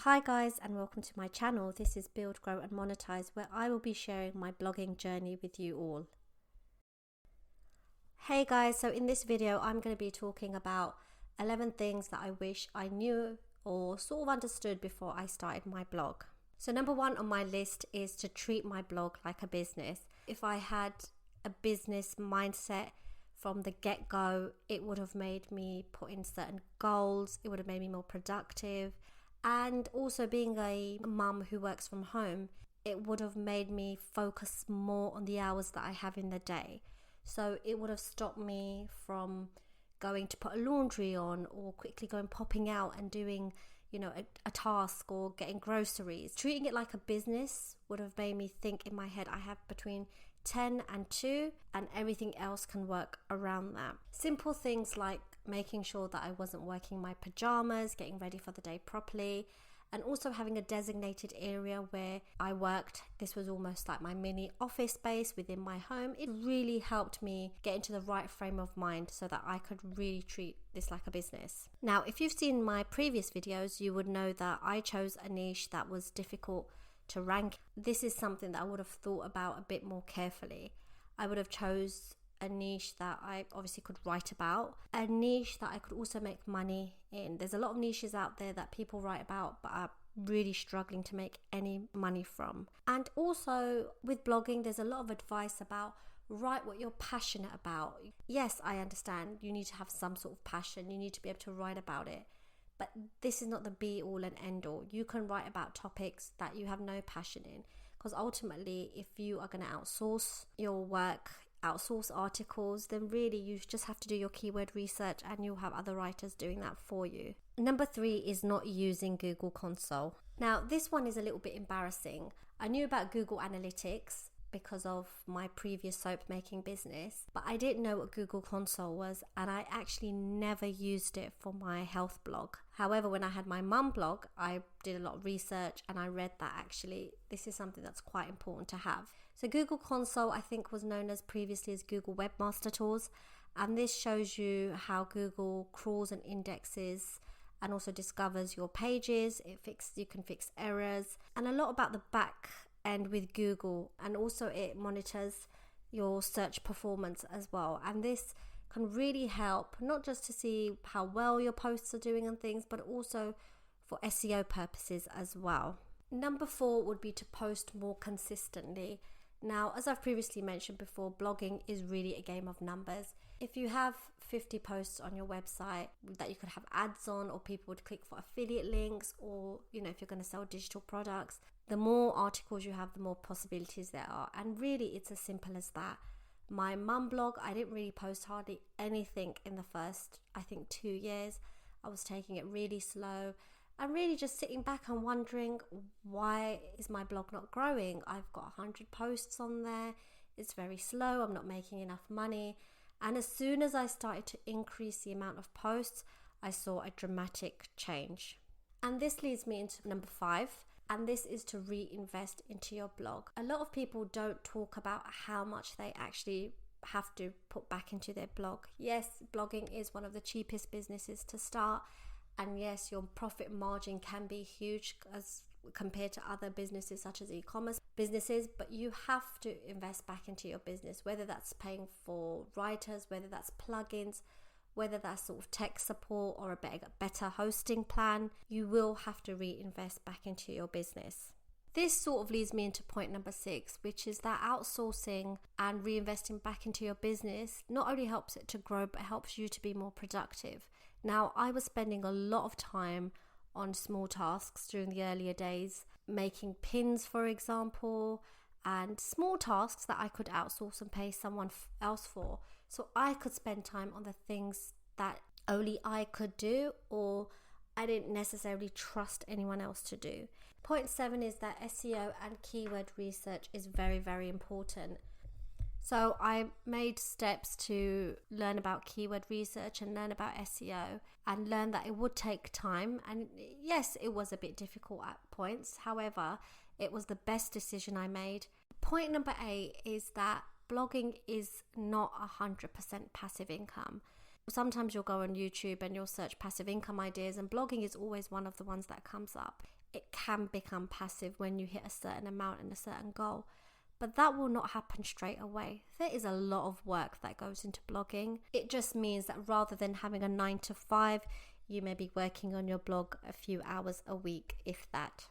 Hi guys, and welcome to my channel. This is Build, Grow and Monetize, where I will be sharing my blogging journey with you all. Hey guys, so in this video I'm going to be talking about 11 things that I wish I knew or sort of understood before I started my blog. So number one on my list is to treat my blog like a business. If I had a business mindset from the get-go, it would have made me put in certain goals, it would have made me more productive. And also, being a mum who works from home, it would have made me focus more on the hours that I have in the day. So it would have stopped me from going to put a laundry on or quickly going popping out and doing, a task or getting groceries. Treating it like a business would have made me think in my head, I have between 10 and 2 and everything else can work around that. Simple things like making sure that I wasn't working my pajamas, getting ready for the day properly, and also having a designated area where I worked. This was almost like my mini office space within my home. It really helped me get into the right frame of mind so that I could really treat this like a business. Now, if you've seen my previous videos, you would know that I chose a niche that was difficult to rank. This is something that I would have thought about a bit more carefully. I would have chose a niche that I obviously could write about, a niche that I could also make money in. There's a lot of niches out there that people write about but are really struggling to make any money from. And also with blogging, there's a lot of advice about write what you're passionate about. Yes, I understand you need to have some sort of passion, you need to be able to write about it, but this is not the be all and end all. You can write about topics that you have no passion in, because ultimately if you are going to outsource your work, outsource articles, then really you just have to do your keyword research and you'll have other writers doing that for you. Number 3 is not using Google Console. Now this one is a little bit embarrassing. I knew about Google Analytics because of my previous soap making business, but I didn't know what Google Console was, and I actually never used it for my health blog. However, when I had my mum blog, I did a lot of research and I read that actually this is something that's quite important to have. So Google Console, I think, was known as previously as Google Webmaster Tools, and this shows you how Google crawls and indexes and also discovers your pages. You can fix errors and a lot about the back end with Google, and also it monitors your search performance as well. And this can really help not just to see how well your posts are doing and things, but also for SEO purposes as well. Number 4 would be to post more consistently. Now, as I've previously mentioned before, blogging is really a game of numbers. If you have 50 posts on your website that you could have ads on, or people would click for affiliate links, or if you're going to sell digital products, the more articles you have, the more possibilities there are. And really it's as simple as that. My mum blog, I didn't really post hardly anything in the first, I think, 2 years. I was taking it really slow and really just sitting back and wondering, why is my blog not growing? I've got 100 posts on there. It's very slow. I'm not making enough money. And as soon as I started to increase the amount of posts, I saw a dramatic change. And this leads me into number 5. And this is to reinvest into your blog. A lot of people don't talk about how much they actually have to put back into their blog. Yes, blogging is one of the cheapest businesses to start. And yes, your profit margin can be huge as compared to other businesses such as e-commerce businesses, but you have to invest back into your business, whether that's paying for writers, whether that's plugins, whether that's sort of tech support or a better hosting plan. You will have to reinvest back into your business. This sort of leads me into point number 6, which is that outsourcing and reinvesting back into your business not only helps it to grow, but helps you to be more productive. Now, I was spending a lot of time on small tasks during the earlier days, making pins, for example, and small tasks that I could outsource and pay someone else for. So I could spend time on the things that only I could do, or I didn't necessarily trust anyone else to do. Point 7 is that SEO and keyword research is very, very important. So I made steps to learn about keyword research and learn about SEO, and learn that it would take time. And yes, it was a bit difficult at points. However, it was the best decision I made. Point number 8 is that blogging is not 100% passive income. Sometimes you'll go on YouTube and you'll search passive income ideas, and blogging is always one of the ones that comes up. it can become passive when you hit a certain amount and a certain goal. But that will not happen straight away. There is a lot of work that goes into blogging. It just means that rather than having a 9 to 5, you may be working on your blog a few hours a week, if that.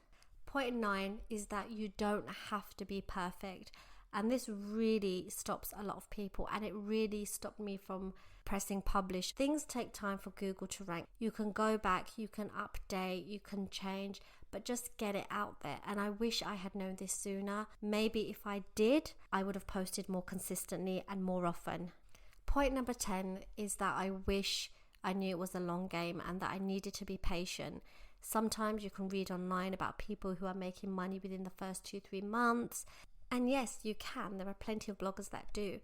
Point 9 is that you don't have to be perfect. And this really stops a lot of people, and it really stopped me from pressing publish. Things take time for Google to rank. You can go back, you can update, you can change, but just get it out there. And I wish I had known this sooner. Maybe if I did, I would have posted more consistently and more often. Point number 10 is that I wish I knew it was a long game and that I needed to be patient. Sometimes you can read online about people who are making money within the first 2-3 months. And yes, you can. There are plenty of bloggers that do,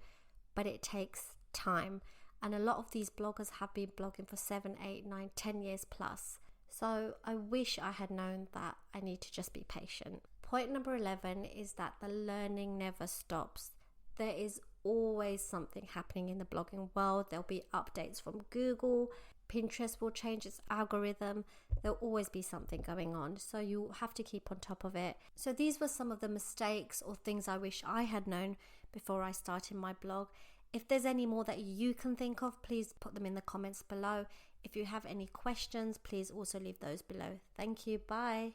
but it takes time. And a lot of these bloggers have been blogging for 7, 8, 9, 10 years plus. So I wish I had known that I need to just be patient. Point number 11 is that the learning never stops. There is always something happening in the blogging world. There'll be updates from Google. Pinterest will change its algorithm. There'll always be something going on. So you have to keep on top of it. So these were some of the mistakes or things I wish I had known before I started my blog. If there's any more that you can think of, please put them in the comments below. If you have any questions, please also leave those below. Thank you. Bye.